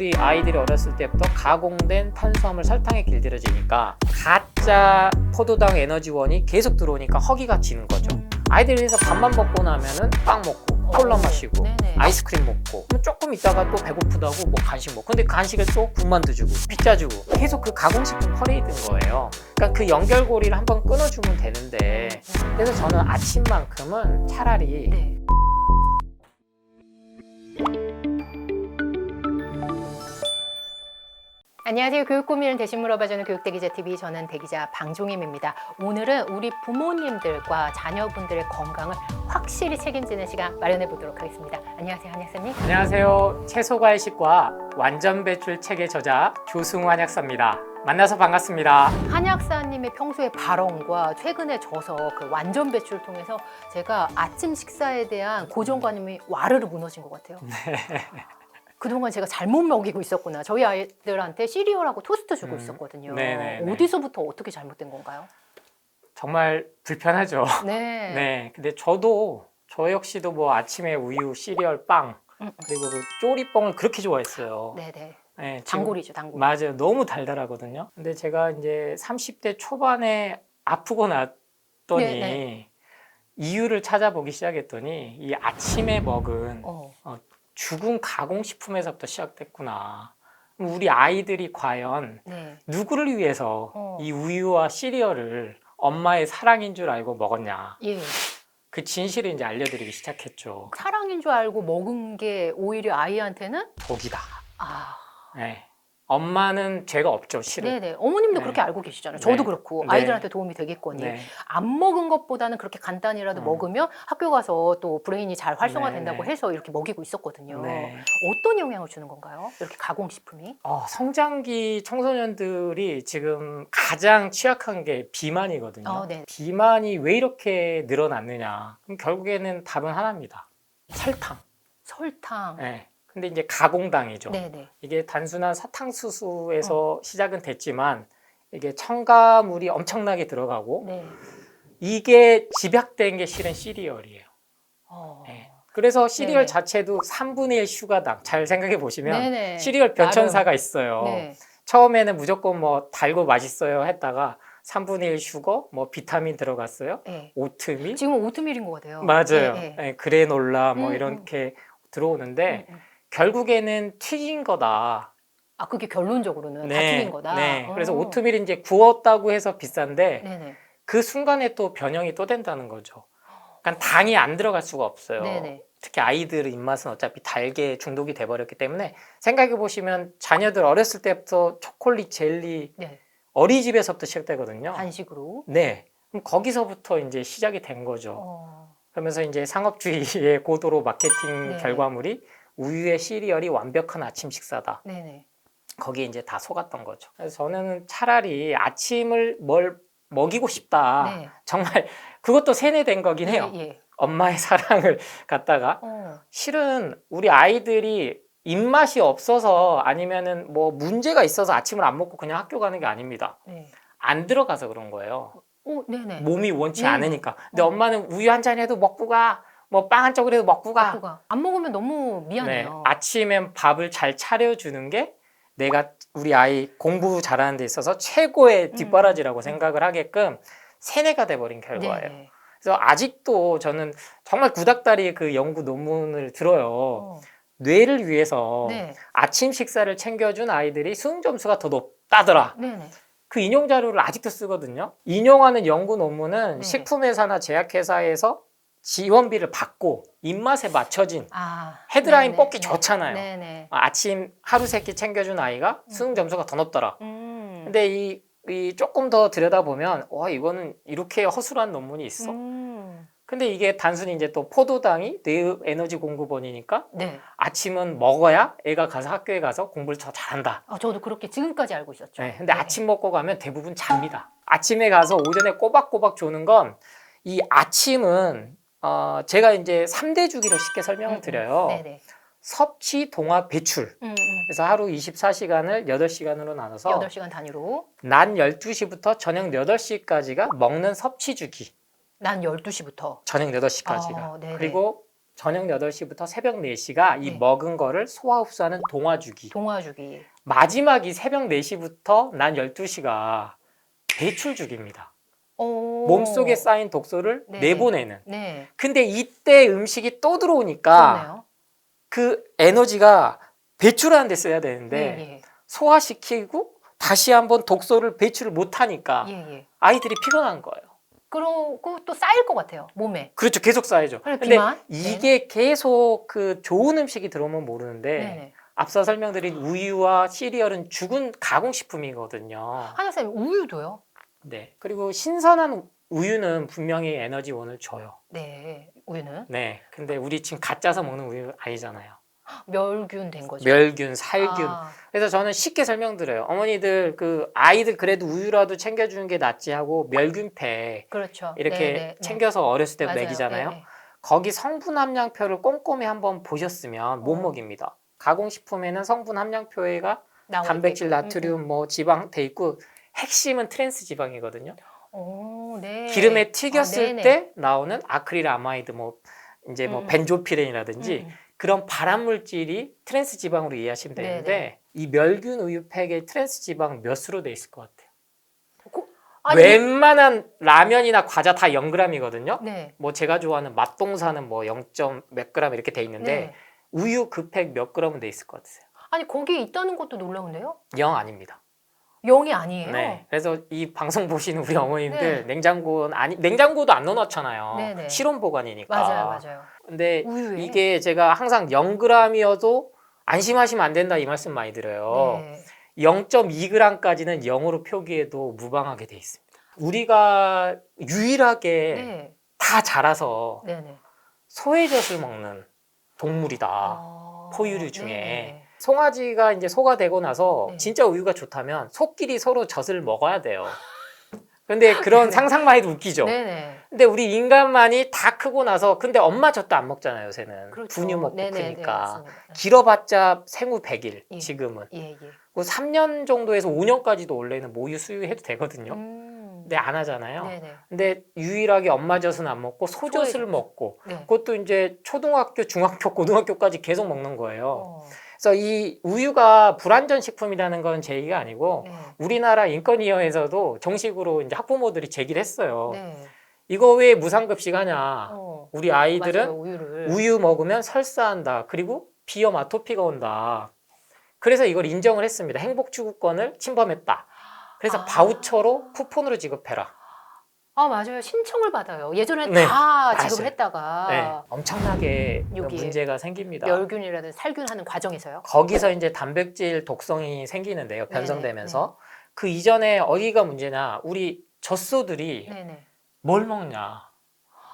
우리 아이들이 어렸을 때부터 가공된 탄수화물 설탕에 길들여지니까 가짜 포도당 에너지원이 계속 들어오니까 허기가 지는 거죠. 아이들이 그래서 밥만 먹고 나면은 빵 먹고 콜라 마시고 네네. 아이스크림 먹고 조금 있다가 또 배고프다고 뭐 간식 먹고, 근데 간식을 또 군만두 주고 피자 주고 계속 그 가공식품 퍼레이드인 거예요. 그러니까 그 연결고리를 한번 끊어주면 되는데, 그래서 저는 아침만큼은 차라리 네. 안녕하세요. 교육 고민을 대신 물어봐주는 교육대기자TV, 저는 대기자 방종임입니다. 오늘은 우리 부모님들과 자녀분들의 건강을 확실히 책임지는 시간 마련해 보도록 하겠습니다. 안녕하세요, 한약사님. 안녕하세요. 채소과일식과 완전 배출 책의 저자 조승환 약사입니다. 만나서 반갑습니다. 한약사님의 평소의 발언과 최근에 저서 그 완전 배출을 통해서 제가 아침 식사에 대한 고정관념이 와르르 무너진 것 같아요. 그동안 제가 잘못 먹이고 있었구나. 저희 아이들한테 시리얼하고 토스트 주고 있었거든요. 네네네. 어디서부터 어떻게 잘못된 건가요? 정말 불편하죠. 네. 네. 근데 저 역시도 뭐 아침에 우유, 시리얼, 빵, 그리고 그 쪼리뻥을 그렇게 좋아했어요. 네네. 네, 지금 단골이죠, 단골. 맞아요. 너무 달달하거든요. 근데 제가 이제 30대 초반에 아프고 났더니 네네. 이유를 찾아보기 시작했더니 이 아침에 먹은 죽은 가공식품에서부터 시작됐구나. 그럼 우리 아이들이 과연 네. 누구를 위해서 이 우유와 시리얼을 엄마의 사랑인 줄 알고 먹었냐. 예. 그 진실을 이제 알려드리기 시작했죠. 사랑인 줄 알고 먹은 게 오히려 아이한테는 독이다. 아. 네. 엄마는 죄가 없죠, 실은. 네네. 어머님도 네. 그렇게 알고 계시잖아요. 저도 네. 그렇고 네. 아이들한테 도움이 되겠거니. 네. 안 먹은 것보다는 그렇게 간단히라도 먹으면 학교 가서 또 브레인이 잘 활성화된다고 네. 해서 이렇게 먹이고 있었거든요. 네. 어떤 영향을 주는 건가요? 이렇게 가공식품이? 성장기 청소년들이 지금 가장 취약한 게 비만이거든요. 네. 비만이 왜 이렇게 늘어났느냐? 그럼 결국에는 답은 하나입니다. 설탕. 설탕. 네. 근데 이제 가공당이죠. 네네. 이게 단순한 사탕수수에서 시작은 됐지만 이게 첨가물이 엄청나게 들어가고 네. 이게 집약된 게 실은 시리얼이에요. 네. 그래서 시리얼 네네. 자체도 3분의 1 슈가당. 잘 생각해 보시면 네네. 시리얼 변천사가 있어요. 네. 처음에는 무조건 뭐 달고 맛있어요 했다가 3분의 1 슈거, 뭐 비타민 들어갔어요. 네. 오트밀. 지금 오트밀인 것 같아요. 맞아요. 네. 네, 그래놀라 뭐 이렇게 들어오는데 결국에는 튀긴 거다. 아, 그게 결론적으로는 다 튀긴 거다. 네. 그래서 오트밀이 이제 구웠다고 해서 비싼데 네네. 그 순간에 또 변형이 또 된다는 거죠. 그러니까 당이 안 들어갈 수가 없어요. 네네. 특히 아이들 입맛은 어차피 달게 중독이 돼버렸기 때문에 생각해 보시면 자녀들 어렸을 때부터 초콜릿, 젤리 네. 어린이집에서부터 시작되거든요. 간식으로. 네. 그럼 거기서부터 이제 시작이 된 거죠. 그러면서 이제 상업주의의 고도로 마케팅 네. 결과물이 우유의 시리얼이 완벽한 아침 식사다. 네네. 거기에 이제 다 속았던 거죠. 그래서 저는 차라리 아침을 뭘 먹이고 싶다. 네. 정말 그것도 세뇌된 거긴 해요. 예. 엄마의 사랑을 갖다가 실은 우리 아이들이 입맛이 없어서 아니면은 뭐 문제가 있어서 아침을 안 먹고 그냥 학교 가는 게 아닙니다. 네. 안 들어가서 그런 거예요. 네네. 몸이 원치 네네. 않으니까. 근데 엄마는 우유 한 잔이라도 먹고 가. 뭐 빵 한 쪽이라도 먹고 가. 안 먹으면 너무 네. 미안해요. 아침엔 밥을 잘 차려주는 게 내가 우리 아이 공부 잘하는 데 있어서 최고의 뒷바라지라고 생각을 하게끔 세뇌가 돼버린 결과예요. 네네. 그래서 아직도 저는 정말 구닥다리 그 연구 논문을 들어요. 뇌를 위해서 네. 아침 식사를 챙겨준 아이들이 수능 점수가 더 높다더라. 네네. 그 인용 자료를 아직도 쓰거든요. 인용하는 연구 논문은 네. 식품회사나 제약회사에서 지원비를 받고 입맛에 맞춰진 헤드라인 네네. 뽑기 좋잖아요. 네네. 아침 하루 세 끼 챙겨준 아이가 수능 점수가 더 높더라. 근데 이 조금 더 들여다보면 이거는 이렇게 허술한 논문이 있어? 근데 이게 단순히 이제 또 포도당이 뇌 에너지 공급원이니까 네. 아침은 먹어야 애가 가서 학교에 가서 공부를 더 잘한다. 저도 그렇게 지금까지 알고 있었죠. 네, 근데 아침 먹고 가면 대부분 잡니다. 아침에 가서 오전에 꼬박꼬박 조는 건 이 아침은 제가 이제 3대 주기로 쉽게 설명을 드려요. 네네. 섭취, 동화, 배출. 그래서 하루 24시간을 8시간으로 나눠서 8시간 단위로. 낮 12시부터 저녁 8시까지가 먹는 섭취 주기. 난 12시부터. 저녁 8시까지가. 네네. 그리고 저녁 8시부터 새벽 4시가 이 네. 먹은 거를 소화 흡수하는 동화주기. 동화주기. 마지막이 새벽 4시부터 난 12시가 배출주기입니다. 몸속에 쌓인 독소를 네. 내보내는. 네. 근데 이때 음식이 또 들어오니까 그러네요. 그 에너지가 배출하는 데 써야 되는데 예, 예. 소화시키고 다시 한번 독소를 배출을 못하니까 예, 예. 아이들이 피곤한 거예요. 그러고 또 쌓일 것 같아요, 몸에. 그렇죠. 계속 쌓이죠. 그래, 근데 비만? 이게 계속 그 좋은 음식이 들어오면 모르는데 네네. 앞서 설명드린 우유와 시리얼은 죽은 가공식품이거든요. 한약 선생님, 우유도요? 네. 그리고 신선한 우유는 분명히 에너지원을 줘요. 네, 우유는. 네. 근데 우리 지금 갓 짜서 먹는 우유 아니잖아요. 멸균 된 거죠. 멸균, 살균. 아, 그래서 저는 쉽게 설명드려요. 어머니들 그 아이들 그래도 우유라도 챙겨주는 게 낫지 하고 멸균팩 그렇죠. 이렇게 네. 챙겨서 어렸을 때 맞아요. 먹이잖아요. 네, 네. 거기 성분 함량표를 꼼꼼히 한번 보셨으면 못 어. 먹입니다. 가공식품에는 성분 함량표에가 나올 단백질, 때. 나트륨, 뭐 지방 돼 있고 핵심은 트랜스 지방이거든요. 오, 네. 기름에 튀겼을 네네. 때 나오는 아크릴아마이드 뭐 이제 뭐 벤조피렌이라든지 그런 발암 물질이 트랜스 지방으로 이해하시면 되는데 네네. 이 멸균 우유팩의 트랜스 지방 몇 수로 돼 있을 것 같아요? 아니, 웬만한 라면이나 과자 다 0g이거든요. 네. 뭐 제가 좋아하는 맛동사는 뭐 0. 몇 g 이렇게 돼 있는데 네. 우유 그 팩 몇 g은 돼 있을 것 같으세요? 아니, 거기에 있다는 것도 놀라운데요? 0 아닙니다. 0이 아니에요? 네. 그래서 이 방송 보시는 우리 어머님들 네. 냉장고도 안 넣어놓잖아요. 네네. 실온 보관이니까. 맞아요. 근데 우유에. 이게 제가 항상 0g이어도 안심하시면 안 된다 이 말씀 많이 드려요. 네. 0.2g까지는 0으로 표기해도 무방하게 돼 있습니다. 우리가 유일하게 네. 다 자라서 네네. 소의 젖을 먹는 동물이다. 아, 포유류 중에. 네네. 송아지가 이제 소가 되고 나서 네. 진짜 우유가 좋다면 소끼리 서로 젖을 먹어야 돼요. 근데 그런 네. 상상만 해도 웃기죠. 네네. 근데 우리 인간만이 다 크고 나서 근데 엄마 젖도 안 먹잖아요, 요새는. 그렇죠. 분유 먹고 네네, 크니까. 맞습니다. 길어봤자 생후 100일 예. 지금은. 예. 그 3년 정도에서 5년까지도 원래는 모유 수유해도 되거든요. 근데 안 하잖아요. 네네. 근데 유일하게 엄마 젖은 안 먹고 소젖을 소의 젖. 먹고 네. 그것도 이제 초등학교, 중학교, 고등학교까지 계속 먹는 거예요. 어. 그래서 이 우유가 불안전 식품이라는 건 제 얘기가 아니고 네. 우리나라 인권위원회에서도 정식으로 이제 학부모들이 제기를 했어요. 네. 이거 왜 무상급식 하냐? 어. 우리 아이들은 맞아요, 우유를. 우유 먹으면 설사한다. 그리고 비염 아토피가 온다. 그래서 이걸 인정을 했습니다. 행복추구권을 침범했다. 그래서 아. 바우처로 쿠폰으로 지급해라. 아, 맞아요. 신청을 받아요. 예전에 네, 다 맞아요. 지급을 했다가 네, 엄청나게 여기에 문제가 생깁니다. 멸균이라든지 살균하는 과정에서요. 거기서 이제 단백질 독성이 생기는데요. 변성되면서. 그 이전에 어디가 문제냐. 우리 젖소들이 네네. 뭘 먹냐.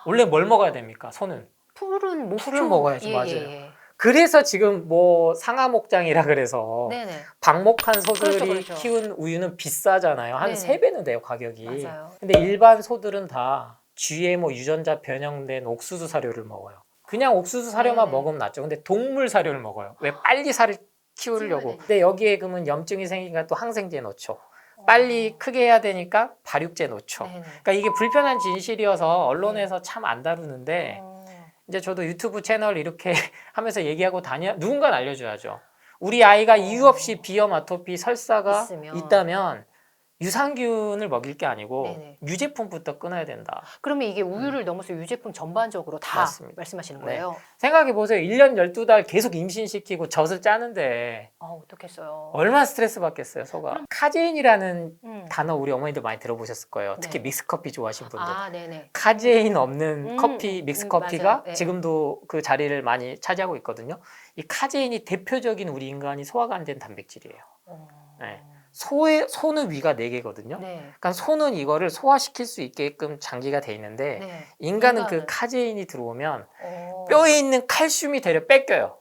원래 뭘 먹어야 됩니까? 소는. 풀은 못 풀을 먹어야지, 맞아요. 예. 그래서 지금 뭐 상하목장이라 그래서 네네. 방목한 소들이 그렇죠. 키운 우유는 비싸잖아요. 한 네네. 3배는 돼요, 가격이. 맞아요. 근데 일반 소들은 다 GMO 유전자 변형된 옥수수 사료를 먹어요. 그냥 옥수수 사료만 네네. 먹으면 낫죠. 근데 동물 사료를 먹어요. 왜? 빨리 살을 키우려고. 키워야 근데 여기에 그러면 염증이 생기니까 또 항생제 넣죠. 빨리 크게 해야 되니까 발육제 넣죠. 네네. 그러니까 이게 불편한 진실이어서 언론에서 참 안 다루는데 어. 이제 저도 유튜브 채널 이렇게 하면서 얘기하고 누군가는 알려줘야죠. 우리 아이가 이유 없이 비염, 아토피, 설사가 있다면 유산균을 먹일 게 아니고 네네. 유제품부터 끊어야 된다. 그러면 이게 우유를 넘어서 유제품 전반적으로 다 맞습니다. 말씀하시는 네. 거예요? 생각해보세요. 1년 12달 계속 임신시키고 젖을 짜는데 아, 어떻겠어요. 얼마나 스트레스 받겠어요, 소가. 카제인이라는 음. 단어 우리 어머니들 많이 들어보셨을 거예요. 특히 네. 믹스커피 좋아하시는 분들. 아, 네네. 카제인 없는 커피, 믹스커피가 맞아요. 네. 지금도 그 자리를 많이 차지하고 있거든요. 이 카제인이 대표적인 우리 인간이 소화가 안 된 단백질이에요. 네. 소는 위가 4개거든요. 네. 그러니까 소는 이거를 소화시킬 수 있게끔 장기가 돼 있는데 네. 인간은 그 카제인이 들어오면 어. 뼈에 있는 칼슘이 되려 뺏겨요.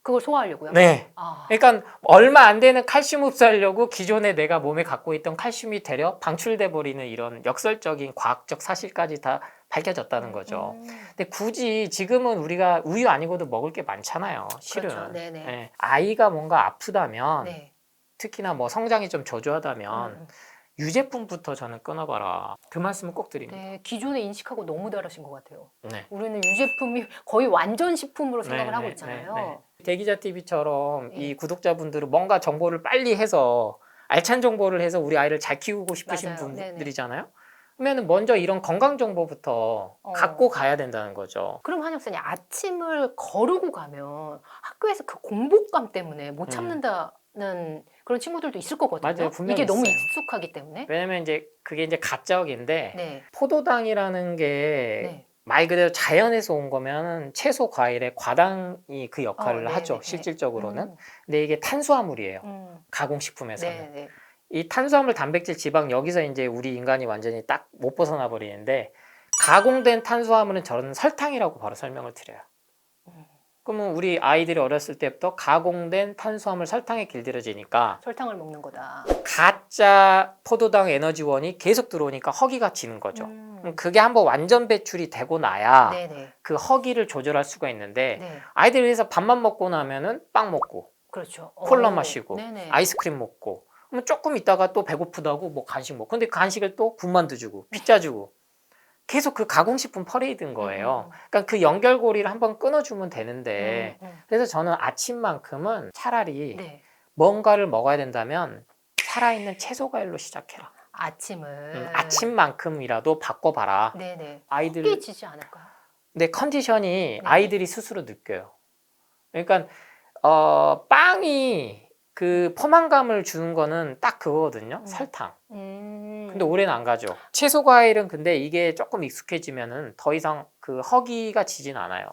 그걸 소화하려고요? 네. 아. 그러니까 얼마 안 되는 칼슘 흡수하려고 기존에 내가 몸에 갖고 있던 칼슘이 되려 방출돼 버리는 이런 역설적인 과학적 사실까지 다 밝혀졌다는 거죠. 근데 굳이 지금은 우리가 우유 아니고도 먹을 게 많잖아요. 실은. 그렇죠. 네네. 네. 아이가 뭔가 아프다면 네. 특히나 뭐 성장이 좀 저조하다면 유제품부터 저는 끊어봐라. 그 말씀을 꼭 드립니다. 네, 기존의 인식하고 너무 다르신 것 같아요. 네. 우리는 유제품이 거의 완전 식품으로 생각을 하고 있잖아요. 대기자 TV처럼 네. 이 구독자분들은 뭔가 정보를 빨리 해서 알찬 정보를 해서 우리 아이를 잘 키우고 싶으신 맞아요. 분들이잖아요. 그러면 먼저 이런 건강 정보부터 갖고 가야 된다는 거죠. 그럼 한혁선이 아침을 거르고 가면 학교에서 그 공복감 때문에 못 참는다는 그런 친구들도 있을 거거든요. 맞아요. 분명히 이게 너무 있어요. 익숙하기 때문에. 왜냐면 이제 그게 이제 가적인데 네. 포도당이라는 게 네. 말 그대로 자연에서 온 거면 채소 과일의 과당이 그 역할을 네네. 하죠. 실질적으로는. 근데 이게 탄수화물이에요. 가공식품에서는. 네. 이 탄수화물, 단백질, 지방 여기서 이제 우리 인간이 완전히 딱 못 벗어나 버리는데 가공된 탄수화물은 저는 설탕이라고 바로 설명을 드려요. 그러면 우리 아이들이 어렸을 때부터 가공된 탄수화물 설탕에 길들여지니까 설탕을 먹는 거다. 가짜 포도당 에너지원이 계속 들어오니까 허기가 지는 거죠. 그럼 그게 한번 완전 배출이 되고 나야 네네. 그 허기를 조절할 수가 있는데 네. 아이들이 그래서 밥만 먹고 나면은 빵 먹고 그렇죠. 콜라 마시고 네네. 아이스크림 먹고 그러면 조금 있다가 또 배고프다고 뭐 간식 먹고 근데 간식을 또 군만두 주고 피자 주고 계속 그 가공식품 퍼레이드인 거예요. 그러니까 그 연결고리를 한번 끊어주면 되는데 그래서 저는 아침만큼은 차라리 네. 뭔가를 먹어야 된다면 살아있는 채소 과일로 시작해라. 아침을 아침만큼이라도 바꿔봐라. 네네. 아이들 허기지지 않을까요? 근데 컨디션이 네. 아이들이 스스로 느껴요. 그러니까 빵이 그 포만감을 주는 거는 딱 그거거든요. 설탕. 근데 올해는 안 가죠. 채소 과일은 근데 이게 조금 익숙해지면은 더 이상 그 허기가 지진 않아요.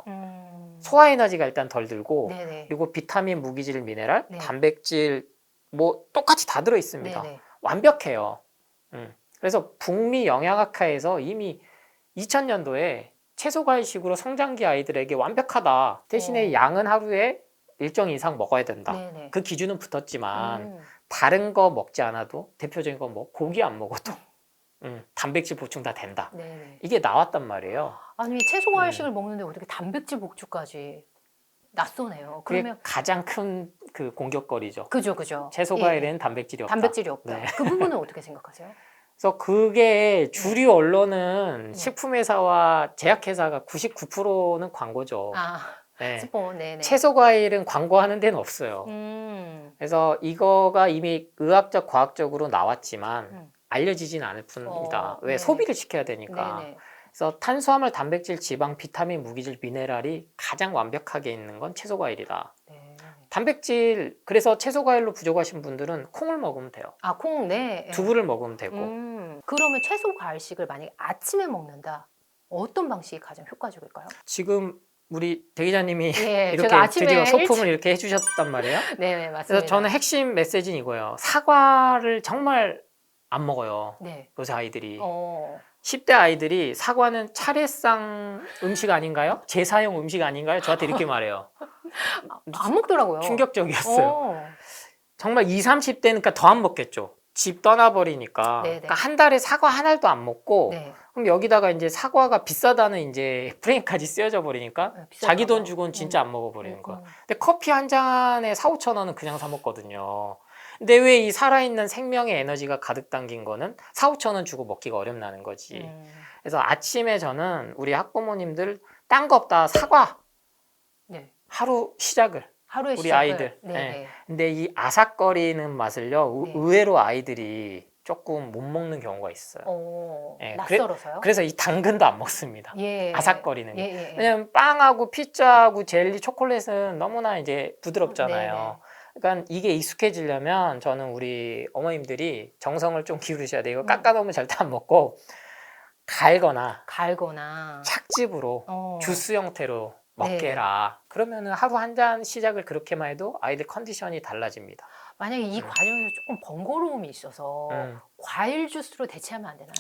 소화 에너지가 일단 덜 들고 네네. 그리고 비타민, 무기질, 미네랄, 네. 단백질 뭐 똑같이 다 들어 있습니다. 네네. 완벽해요. 그래서 북미 영양학회에서 이미 2000년도에 채소 과일식으로 성장기 아이들에게 완벽하다. 대신에 양은 하루에 일정 이상 먹어야 된다. 네네. 그 기준은 붙었지만 다른 거 먹지 않아도 대표적인 거 뭐 고기 안 먹어도 단백질 보충 다 된다. 네네. 이게 나왔단 말이에요. 아니 채소 과일식을 먹는데 어떻게 단백질 복주까지 낯서네요. 그게 그러면 가장 큰 그 공격거리죠. 그죠. 채소 예. 과일에는 단백질이 없다. 단백질이 없다. 네. 그 부분은 어떻게 생각하세요? 그래서 그게 주류 언론은 네. 식품회사와 제약회사가 99%는 광고죠. 아, 네. 스폰, 네네. 채소 과일은 광고하는 데는 없어요. 그래서 이거가 이미 의학적, 과학적으로 나왔지만 알려지진 않을 뿐이다. 왜 네. 소비를 시켜야 되니까. 네네. 그래서 탄수화물, 단백질, 지방, 비타민, 무기질, 미네랄이 가장 완벽하게 있는 건 채소 과일이다. 네. 단백질 그래서 채소 과일로 부족하신 분들은 콩을 먹으면 돼요. 아, 콩, 네. 두부를 먹으면 되고. 그러면 채소 과일식을 만약에 아침에 먹는다. 어떤 방식이 가장 효과적일까요? 지금 우리 대기자님이 예, 이렇게 제가 아침에 드디어 소품을 이렇게 해주셨단 말이에요. 네네, 맞습니다. 그래서 저는 핵심 메시지는 이거예요. 사과를 정말 안 먹어요. 네. 요새 아이들이. 10대 10대 아이들이 사과는 차례상 음식 아닌가요? 제사용 음식 아닌가요? 저한테 이렇게 말해요. 안 먹더라고요. 충격적이었어요. 정말 20, 30대니까 더 안 먹겠죠. 집 떠나버리니까. 네네. 그러니까 한 달에 사과 한 알도 안 먹고 네. 그럼 여기다가 이제 사과가 비싸다는 이제 프레임까지 쓰여져 버리니까 네, 자기 돈 비싸다고. 주고는 진짜 안 먹어버리는 거야. 근데 커피 한 잔에 4, 5천 원은 그냥 사 먹거든요. 근데 왜 이 살아있는 생명의 에너지가 가득 담긴 거는 4, 5천 원 주고 먹기가 어렵나는 거지. 그래서 아침에 저는 우리 학부모님들 딴 거 없다 사과 네. 하루 시작을 하루의 우리 시작을. 아이들. 네. 네. 근데 이 아삭거리는 맛을요 네. 의외로 아이들이 조금 못 먹는 경우가 있어요. 네, 낯설어서요? 그래서 이 당근도 안 먹습니다. 예. 아삭거리는 게. 예. 왜냐면 빵하고 피자하고 젤리, 초콜릿은 너무나 이제 부드럽잖아요. 그러니까 이게 익숙해지려면 저는 우리 어머님들이 정성을 좀 기울이셔야 돼요. 이거 깎아놓으면 절대 안 먹고 갈거나 착즙으로 주스 형태로 먹게 해라. 그러면은 하루 한 잔 시작을 그렇게만 해도 아이들 컨디션이 달라집니다. 만약에 이 과정에서 조금 번거로움이 있어서 과일 주스로 대체하면 안 되나요?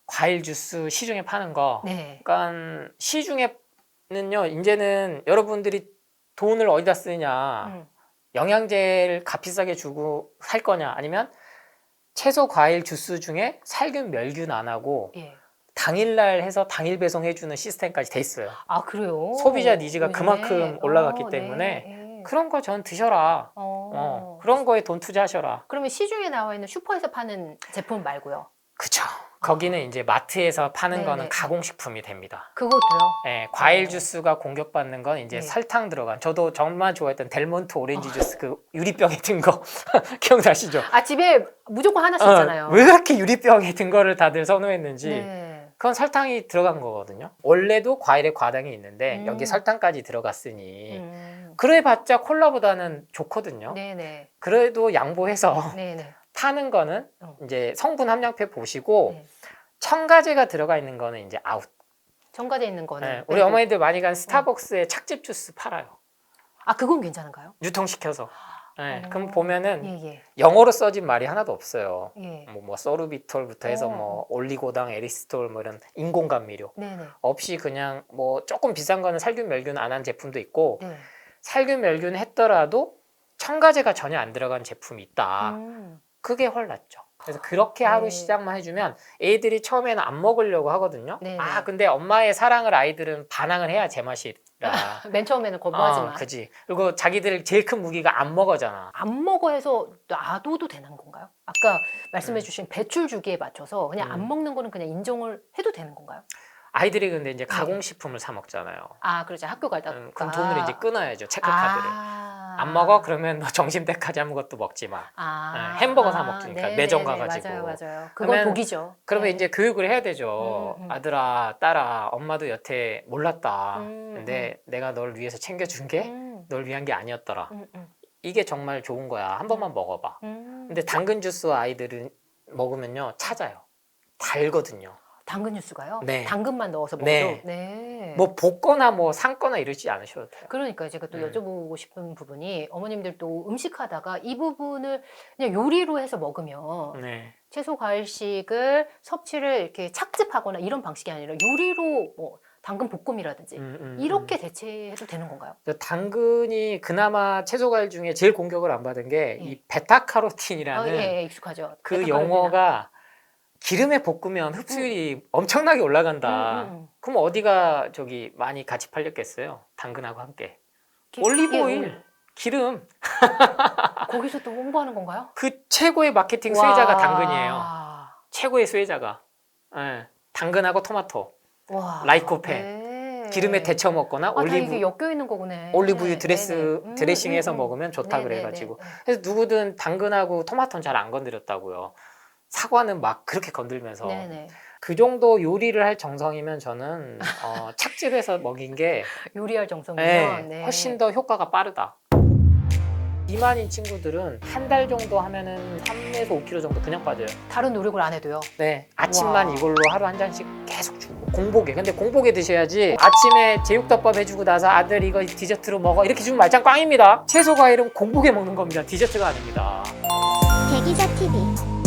과일 주스 시중에 파는 거. 네. 그러니까 시중에는요. 이제는 여러분들이 돈을 어디다 쓰느냐. 영양제를 값비싸게 주고 살 거냐 아니면 채소 과일 주스 중에 살균 멸균 안 하고 당일날 해서 당일 배송해주는 시스템까지 돼 있어요. 아, 그래요? 소비자 니즈가 그만큼 올라갔기 때문에 네. 그런 거 전 드셔라. 그런 그런 거에 돈 투자하셔라. 그러면 시중에 나와 있는 슈퍼에서 파는 제품 말고요. 그쵸. 거기는 이제 마트에서 파는 네네. 거는 가공식품이 됩니다. 그것도요? 네, 과일 주스가 공격받는 건 이제 네. 설탕 들어간. 저도 정말 좋아했던 델몬트 오렌지 주스 그 유리병에 든 거 기억나시죠? 아, 집에 무조건 하나씩 있잖아요. 왜 그렇게 유리병에 든 거를 다들 선호했는지. 네. 그건 설탕이 들어간 거거든요. 원래도 과일에 과당이 있는데 여기 음. 설탕까지 들어갔으니 그래봤자 콜라보다는 좋거든요. 네네. 그래도 양보해서 네네. 파는 거는 이제 성분 함량표 보시고 네. 첨가제가 들어가 있는 거는 이제 아웃. 첨가돼 있는 거는. 네, 우리 빼고. 어머니들 많이 가는 스타벅스에 착즙 주스 팔아요. 아, 그건 괜찮은가요? 유통시켜서. 네, 어. 그럼 보면은 예. 영어로 써진 말이 하나도 없어요. 예. 뭐 소르비톨부터 해서 뭐 올리고당, 에리스톨 뭐 이런 인공 감미료 네네. 없이 그냥 뭐 조금 비싼 거는 살균 멸균 안 한 제품도 있고 네. 살균 멸균 했더라도 첨가제가 전혀 안 들어간 제품이 있다. 그게 헐났죠. 그래서 그렇게 하루 네. 시작만 해주면 애들이 처음에는 안 먹으려고 하거든요. 네네. 아 근데 엄마의 사랑을 아이들은 반항을 해야 제맛이라. 맨 처음에는 거부하지만. 그지. 그리고 자기들 제일 큰 무기가 안 먹어잖아. 안 먹어 해서 놔둬도 되는 건가요? 아까 말씀해주신 배출 주기에 맞춰서 그냥 안 먹는 거는 그냥 인정을 해도 되는 건가요? 아이들이 근데 이제 가공식품을 사 먹잖아요. 아, 그렇죠. 학교 갈다. 그럼 돈을 이제 끊어야죠. 체크카드를. 안 먹어? 그러면 너 점심때까지 아무것도 먹지 마. 햄버거 사 먹으니까 매점 가가지고. 맞아요. 그건 그러면- 독이죠. 그러면 네. 이제 교육을 해야 되죠. 아들아, 딸아, 엄마도 여태 몰랐다. 근데 내가 널 위해서 챙겨준 게 널 위한 게 아니었더라. 이게 정말 좋은 거야. 한 번만 먹어봐. 근데 당근 주스 아이들은 먹으면요 찾아요. 달거든요. 당근 주스가요? 네. 당근만 넣어서 먹어도? 네. 네. 뭐 볶거나 뭐 삶거나 이러지 않으셔도 돼요. 그러니까 제가 또 여쭤보고 싶은 부분이 어머님들도 음식하다가 이 부분을 그냥 요리로 해서 먹으면 네. 채소 과일식을 섭취를 이렇게 착즙하거나 이런 방식이 아니라 요리로 뭐 당근 볶음이라든지 이렇게 대체해도 되는 건가요? 당근이 그나마 채소 과일 중에 제일 공격을 안 받은 게 이 예. 베타카로틴이라는 예, 익숙하죠. 그 베타카로틴. 용어가 기름에 볶으면 흡수율이 엄청나게 올라간다. 그럼 어디가 저기 많이 같이 팔렸겠어요? 당근하고 함께. 올리브 오일, 기름. 거기서 또 홍보하는 건가요? 그 최고의 마케팅 수혜자가 와. 당근이에요. 최고의 수혜자가. 예, 당근하고 토마토, 와. 라이코펜. 네. 기름에 데쳐 먹거나 아, 다 이게 엮여 있는 거구나. 올리브유 드레싱해서 먹으면 좋다 네네네. 그래가지고. 그래서 누구든 당근하고 토마토는 잘 안 건드렸다고요. 사과는 막 그렇게 건들면서. 네네. 그 정도 요리를 할 정성이면 저는 착즙해서 먹인 게 요리할 정성이면 네, 훨씬 더 효과가 빠르다. 비만인 친구들은 한 달 정도 하면은 3에서 5kg 정도 그냥 빠져요. 다른 노력을 안 해도요. 네, 아침만 와. 이걸로 하루 한 잔씩 계속 주고 공복에. 근데 공복에 드셔야지 아침에 제육덮밥 해주고 나서 아들 이거 디저트로 먹어 이렇게 주면 말짱 꽝입니다. 채소 과일은 공복에 먹는 겁니다. 디저트가 아닙니다. 대기자 TV